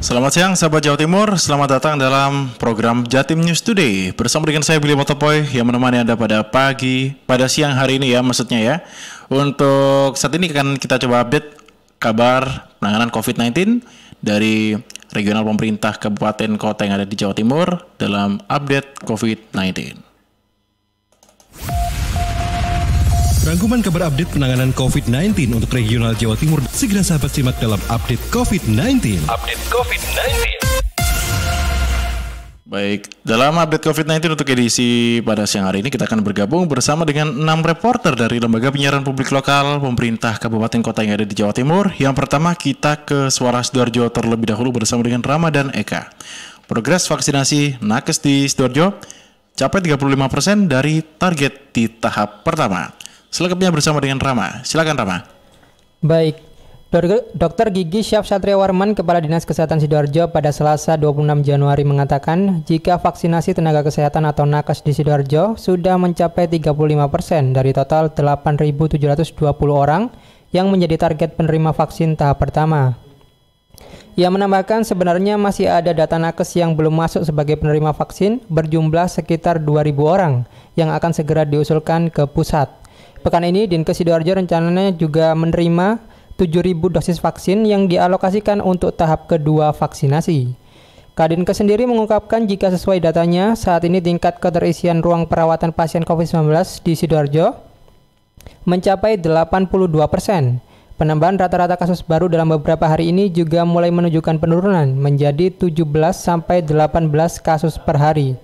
Selamat siang sahabat Jawa Timur, selamat datang dalam program Jatim News Today. Bersama dengan saya Billy Motopoy yang menemani Anda pada siang hari ini ya maksudnya ya. Untuk saat ini akan kita coba update kabar penanganan COVID-19 dari regional pemerintah kabupaten kota yang ada di Jawa Timur dalam update COVID-19. Rangkuman kabar update penanganan COVID-19 untuk regional Jawa Timur segera sahabat simak dalam update COVID-19. Baik, dalam update COVID-19 untuk edisi pada siang hari ini kita akan bergabung bersama dengan 6 reporter dari Lembaga Penyiaran Publik Lokal Pemerintah Kabupaten Kota yang ada di Jawa Timur. Yang pertama kita ke Suara Sidoarjo terlebih dahulu bersama dengan Rama dan Eka. Progres vaksinasi nakes di Sidoarjo capai 35% dari target di tahap pertama. Selengkapnya bersama dengan Rama. Silakan Rama. Baik, Dr. Gigi Syaf Satriawarman, Kepala Dinas Kesehatan Sidoarjo pada Selasa 26 Januari mengatakan jika vaksinasi tenaga kesehatan atau nakes di Sidoarjo sudah mencapai 35% dari total 8.720 orang yang menjadi target penerima vaksin tahap pertama. Ia menambahkan sebenarnya masih ada data nakes yang belum masuk sebagai penerima vaksin berjumlah sekitar 2.000 orang yang akan segera diusulkan ke pusat. Pekan ini Dinkes Sidoarjo rencananya juga menerima 7.000 dosis vaksin yang dialokasikan untuk tahap kedua vaksinasi. Kadinkes sendiri mengungkapkan jika sesuai datanya, saat ini tingkat keterisian ruang perawatan pasien COVID-19 di Sidoarjo mencapai 82%. Penambahan rata-rata kasus baru dalam beberapa hari ini juga mulai menunjukkan penurunan menjadi 17-18 kasus per hari.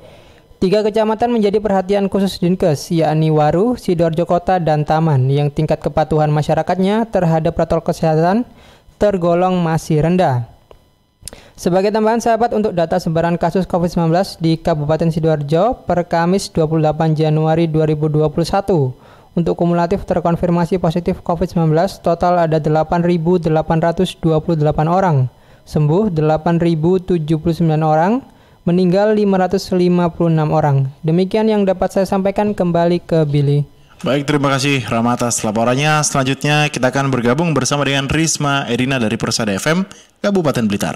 3 kecamatan menjadi perhatian khusus Dinkes, yakni Waru, Sidoarjo Kota, dan Taman, yang tingkat kepatuhan masyarakatnya terhadap protokol kesehatan tergolong masih rendah. Sebagai tambahan sahabat untuk data sebaran kasus COVID-19 di Kabupaten Sidoarjo per Kamis 28 Januari 2021, untuk kumulatif terkonfirmasi positif COVID-19 total ada 8.828 orang, sembuh 8.079 orang, meninggal 556 orang. Demikian yang dapat saya sampaikan, kembali ke Billy. Baik, terima kasih Rama atas laporannya. Selanjutnya kita akan bergabung bersama dengan Risma Erina dari Persada FM Kabupaten Blitar.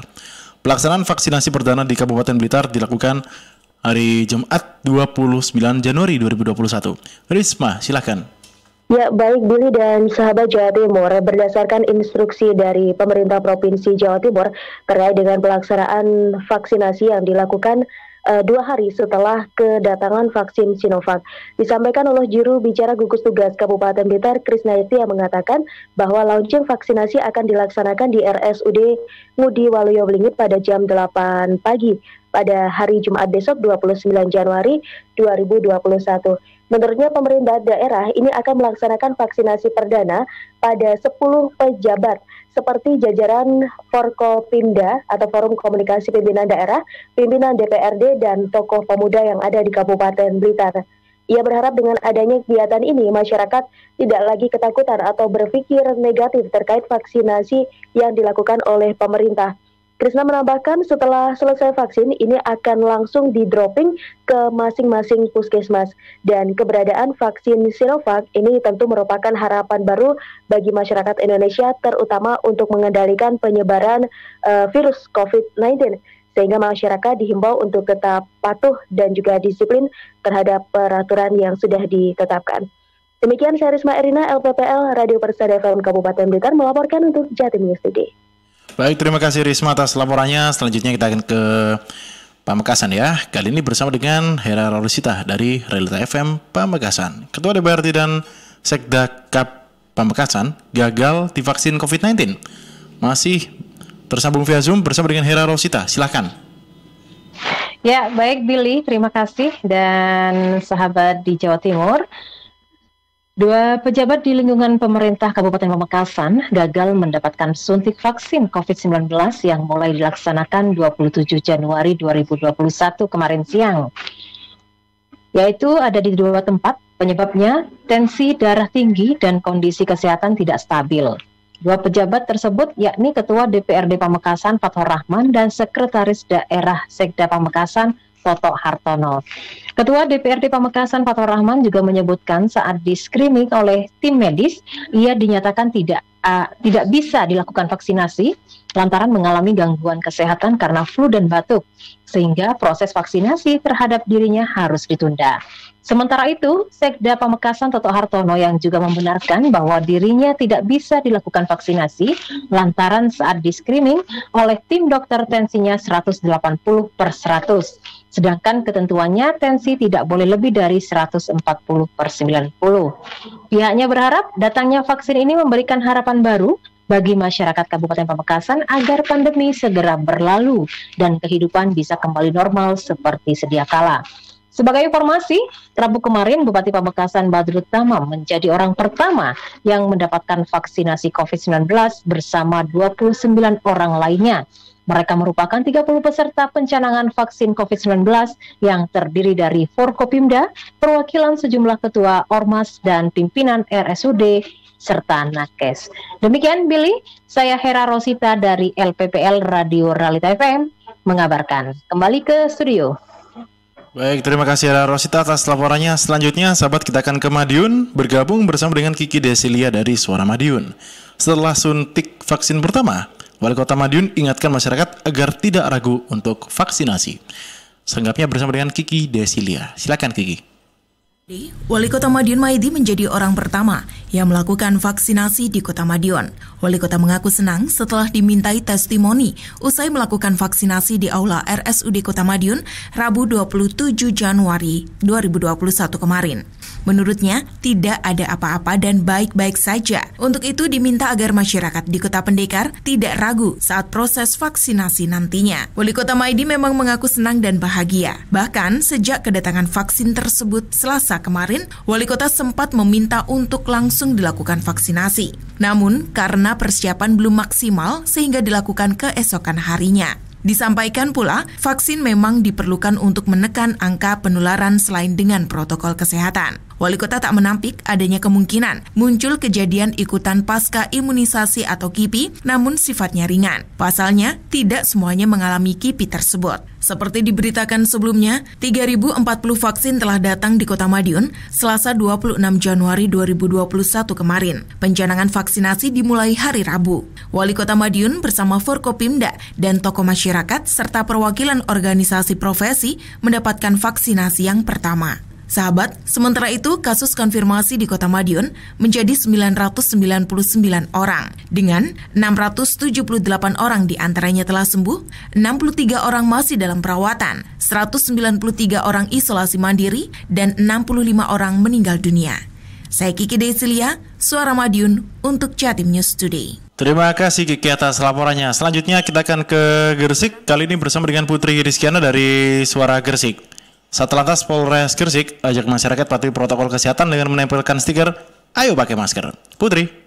Pelaksanaan vaksinasi perdana di Kabupaten Blitar dilakukan hari Jumat 29 Januari 2021. Risma, silakan. Ya, baik Billy dan sahabat Jawa Timur, berdasarkan instruksi dari pemerintah Provinsi Jawa Timur terkait dengan pelaksanaan vaksinasi yang dilakukan 2 hari setelah kedatangan vaksin Sinovac. Disampaikan oleh juru bicara gugus tugas Kabupaten Blitar, Krisnayati, yang mengatakan bahwa launching vaksinasi akan dilaksanakan di RSUD Ngudi Waluyo Blingit pada jam 8 pagi pada hari Jumat besok 29 Januari 2021. Menurutnya pemerintah daerah ini akan melaksanakan vaksinasi perdana pada 10 pejabat seperti jajaran Forkopimda atau Forum Komunikasi Pimpinan Daerah, pimpinan DPRD, dan tokoh pemuda yang ada di Kabupaten Blitar. Ia berharap dengan adanya kegiatan ini masyarakat tidak lagi ketakutan atau berpikir negatif terkait vaksinasi yang dilakukan oleh pemerintah. Krisna menambahkan setelah selesai vaksin ini akan langsung di-dropping ke masing-masing puskesmas, dan keberadaan vaksin Sinovac ini tentu merupakan harapan baru bagi masyarakat Indonesia, terutama untuk mengendalikan penyebaran virus COVID-19, sehingga masyarakat dihimbau untuk tetap patuh dan juga disiplin terhadap peraturan yang sudah ditetapkan. Demikian saya Risma Erina, LPPL Radio Persada FM Kabupaten Blitar melaporkan untuk Jatim News Today. Baik, terima kasih Risma atas laporannya. Selanjutnya kita akan ke Pamekasan ya. Kali ini bersama dengan Hera Rolisita dari Realita FM Pamekasan. Ketua DPRD dan Sekda Kap Pamekasan gagal divaksin COVID-19. Masih tersambung via Zoom bersama dengan Hera Rolisita. Silakan. Ya, baik Billy, terima kasih. Dan sahabat di Jawa Timur, 2 pejabat di lingkungan pemerintah Kabupaten Pamekasan gagal mendapatkan suntik vaksin COVID-19 yang mulai dilaksanakan 27 Januari 2021 kemarin siang. Yaitu ada di 2 tempat, penyebabnya tensi darah tinggi dan kondisi kesehatan tidak stabil. 2 pejabat tersebut yakni Ketua DPRD Pamekasan Fathur Rahman dan Sekretaris Daerah Sekda Pamekasan Toto Hartono. Ketua DPRD Pamekasan Fathur Rahman juga menyebutkan saat di-screening oleh tim medis, ia dinyatakan tidak bisa dilakukan vaksinasi lantaran mengalami gangguan kesehatan karena flu dan batuk, sehingga proses vaksinasi terhadap dirinya harus ditunda. Sementara itu, Sekda Pamekasan Toto Hartono yang juga membenarkan bahwa dirinya tidak bisa dilakukan vaksinasi lantaran saat di-screening oleh tim dokter tensinya 180/100. Sedangkan ketentuannya tensi tidak boleh lebih dari 140/90. Pihaknya berharap datangnya vaksin ini memberikan harapan baru bagi masyarakat Kabupaten Pamekasan agar pandemi segera berlalu dan kehidupan bisa kembali normal seperti sedia kala. Sebagai informasi, Rabu kemarin Bupati Pamekasan Badrut Tamam menjadi orang pertama yang mendapatkan vaksinasi COVID-19 bersama 29 orang lainnya. Mereka merupakan 30 peserta pencanangan vaksin COVID-19 yang terdiri dari Forkopimda, perwakilan sejumlah ketua Ormas dan pimpinan RSUD, serta Nakes. Demikian Billy, saya Hera Rosita dari LPPL Radio Realita FM mengabarkan. Kembali ke studio. Baik, terima kasih Hera Rosita atas laporannya. Selanjutnya, sahabat, kita akan ke Madiun bergabung bersama dengan Kiki Desilia dari Suara Madiun. Setelah suntik vaksin pertama, Wali Kota Madiun ingatkan masyarakat agar tidak ragu untuk vaksinasi. Selengkapnya bersama dengan Kiki Desilia. Silakan Kiki. Wali Kota Madiun Maidi menjadi orang pertama yang melakukan vaksinasi di Kota Madiun. Wali Kota mengaku senang setelah dimintai testimoni usai melakukan vaksinasi di Aula RSUD Kota Madiun Rabu 27 Januari 2021 kemarin. Menurutnya, tidak ada apa-apa dan baik-baik saja. Untuk itu diminta agar masyarakat di Kota Pendekar tidak ragu saat proses vaksinasi nantinya. Wali Kota Maidi memang mengaku senang dan bahagia. Bahkan sejak kedatangan vaksin tersebut Selasa kemarin, Wali Kota sempat meminta untuk langsung dilakukan vaksinasi. Namun, karena persiapan belum maksimal sehingga dilakukan keesokan harinya. Disampaikan pula, vaksin memang diperlukan untuk menekan angka penularan selain dengan protokol kesehatan. Wali Kota tak menampik adanya kemungkinan muncul kejadian ikutan pasca imunisasi atau KIPI, namun sifatnya ringan. Pasalnya, tidak semuanya mengalami KIPI tersebut. Seperti diberitakan sebelumnya, 3.040 vaksin telah datang di Kota Madiun Selasa 26 Januari 2021 kemarin. Pencanangan vaksinasi dimulai hari Rabu. Wali Kota Madiun bersama Forkopimda dan tokoh masyarakat serta perwakilan organisasi profesi mendapatkan vaksinasi yang pertama. Sahabat, sementara itu kasus konfirmasi di Kota Madiun menjadi 999 orang, dengan 678 orang diantaranya telah sembuh, 63 orang masih dalam perawatan, 193 orang isolasi mandiri, dan 65 orang meninggal dunia. Saya Kiki Desilia, Suara Madiun untuk Jatim News Today. Terima kasih Kiki atas laporannya. Selanjutnya kita akan ke Gresik, kali ini bersama dengan Putri Rizkiana dari Suara Gresik. Satlantas Polres Gresik ajak masyarakat patuhi protokol kesehatan dengan menempelkan stiker "Ayo pakai masker". Putri.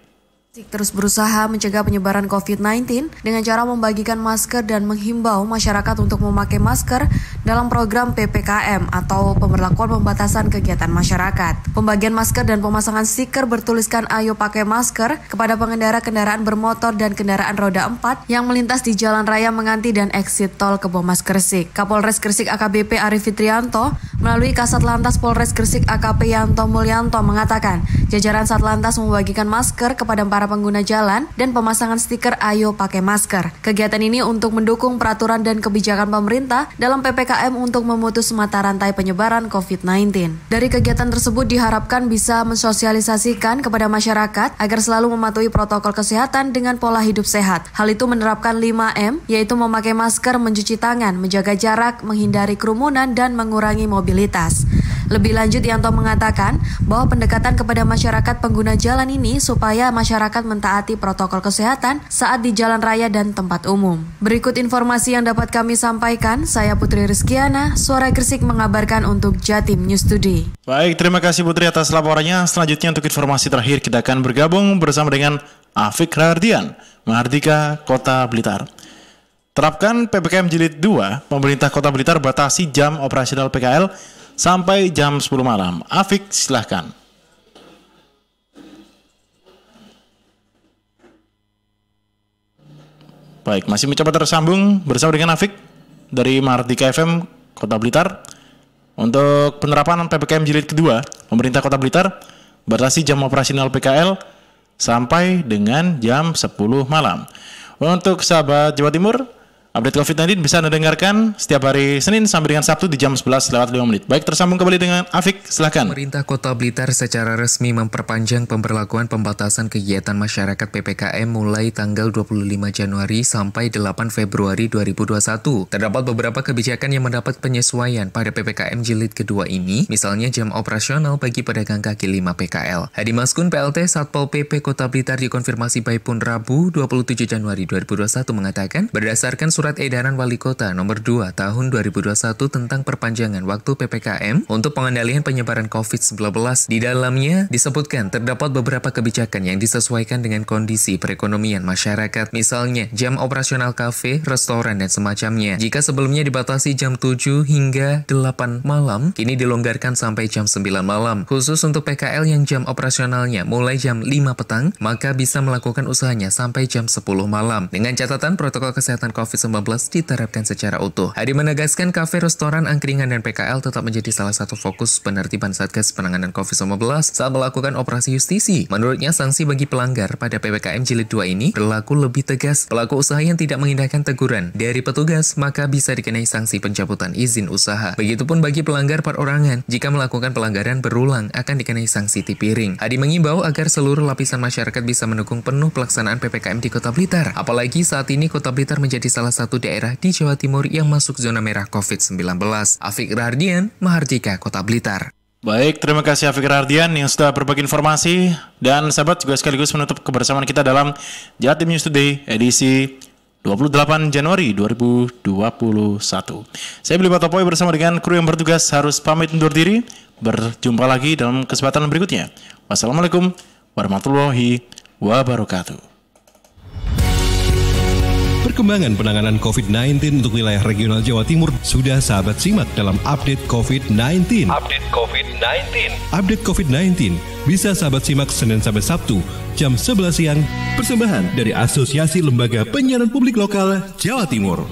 Terus berusaha mencegah penyebaran COVID-19 dengan cara membagikan masker dan menghimbau masyarakat untuk memakai masker dalam program PPKM atau pemberlakuan pembatasan kegiatan masyarakat. Pembagian masker dan pemasangan stiker bertuliskan "Ayo pakai masker" kepada pengendara kendaraan bermotor dan kendaraan roda 4 yang melintas di Jalan Raya Menganti dan exit tol Kebomas Gresik. Kapolres Gresik AKBP Arif Fitrianto melalui Kasat Lantas Polres Gresik AKP Yanto Mulyanto mengatakan jajaran Satlantas membagikan masker kepada para pengguna jalan dan pemasangan stiker "Ayo pakai masker". Kegiatan ini untuk mendukung peraturan dan kebijakan pemerintah dalam PPKM untuk memutus mata rantai penyebaran COVID-19. Dari kegiatan tersebut diharapkan bisa mensosialisasikan kepada masyarakat agar selalu mematuhi protokol kesehatan dengan pola hidup sehat. Hal itu menerapkan 5M, yaitu memakai masker, mencuci tangan, menjaga jarak, menghindari kerumunan, dan mengurangi mobilitas. Lebih lanjut, Yanto mengatakan bahwa pendekatan kepada masyarakat pengguna jalan ini supaya masyarakat mentaati protokol kesehatan saat di jalan raya dan tempat umum. Berikut informasi yang dapat kami sampaikan. Saya Putri Rizkiana, Suara Gresik mengabarkan untuk Jatim News Today. Baik, terima kasih Putri atas laporannya. Selanjutnya untuk informasi terakhir kita akan bergabung bersama dengan Afik Rahardian, Mahardika Kota Blitar. Terapkan PPKM Jilid 2, pemerintah Kota Blitar batasi jam operasional PKL sampai jam 10 malam. Afik, silahkan. Baik, masih mencoba tersambung bersama dengan Afik dari Mahardika FM Kota Blitar. Untuk penerapan PPKM jilid kedua, pemerintah Kota Blitar batasi jam operasional PKL sampai dengan jam 10 malam. Untuk sahabat Jawa Timur, update COVID-19 bisa Anda dengarkan setiap hari Senin sampai dengan Sabtu di jam 11:05. Baik, tersambung kembali dengan Afik, silakan. Pemerintah Kota Blitar secara resmi memperpanjang pemberlakuan pembatasan kegiatan masyarakat PPKM mulai tanggal 25 Januari sampai 8 Februari 2021. Terdapat beberapa kebijakan yang mendapat penyesuaian pada PPKM jilid kedua ini, misalnya jam operasional bagi pedagang kaki lima PKL. Hadi Maskun PLT Satpol PP Kota Blitar dikonfirmasi by Pun Rabu 27 Januari 2021 mengatakan, berdasarkan Surat Edaran Wali Kota Nomor 2 Tahun 2021 tentang perpanjangan waktu PPKM untuk pengendalian penyebaran COVID-19. Di dalamnya disebutkan terdapat beberapa kebijakan yang disesuaikan dengan kondisi perekonomian masyarakat. Misalnya, jam operasional kafe, restoran, dan semacamnya. Jika sebelumnya dibatasi jam 7 hingga 8 malam, kini dilonggarkan sampai jam 9 malam. Khusus untuk PKL yang jam operasionalnya mulai jam 5 petang, maka bisa melakukan usahanya sampai jam 10 malam. Dengan catatan protokol kesehatan COVID-19 diterapkan secara utuh. Hadi menegaskan kafe, restoran, angkringan, dan PKL tetap menjadi salah satu fokus penertiban Satgas Penanganan COVID-19 saat melakukan operasi justisi. Menurutnya, sanksi bagi pelanggar pada PPKM jilid 2 ini berlaku lebih tegas. Pelaku usaha yang tidak mengindahkan teguran dari petugas, maka bisa dikenai sanksi pencabutan izin usaha. Begitupun bagi pelanggar perorangan, jika melakukan pelanggaran berulang akan dikenai sanksi tipiring. Hadi mengimbau agar seluruh lapisan masyarakat bisa mendukung penuh pelaksanaan PPKM di Kota Blitar. Apalagi saat ini Kota Blitar menjadi salah satu daerah di Jawa Timur yang masuk zona merah COVID-19. Afik Rahardian, Mahardika, Kota Blitar. Baik, terima kasih Afik Rahardian yang sudah berbagi informasi. Dan sahabat juga sekaligus menutup kebersamaan kita dalam Jatim News Today edisi 28 Januari 2021. Saya Billy Patopoy bersama dengan kru yang bertugas harus pamit undur diri. Berjumpa lagi dalam kesempatan berikutnya. Wassalamualaikum warahmatullahi wabarakatuh. Perkembangan penanganan COVID-19 untuk wilayah regional Jawa Timur sudah sahabat simak dalam update COVID-19. Update COVID-19 bisa sahabat simak Senin sampai Sabtu jam 11 siang. Persembahan dari Asosiasi Lembaga Penyiaran Publik Lokal Jawa Timur.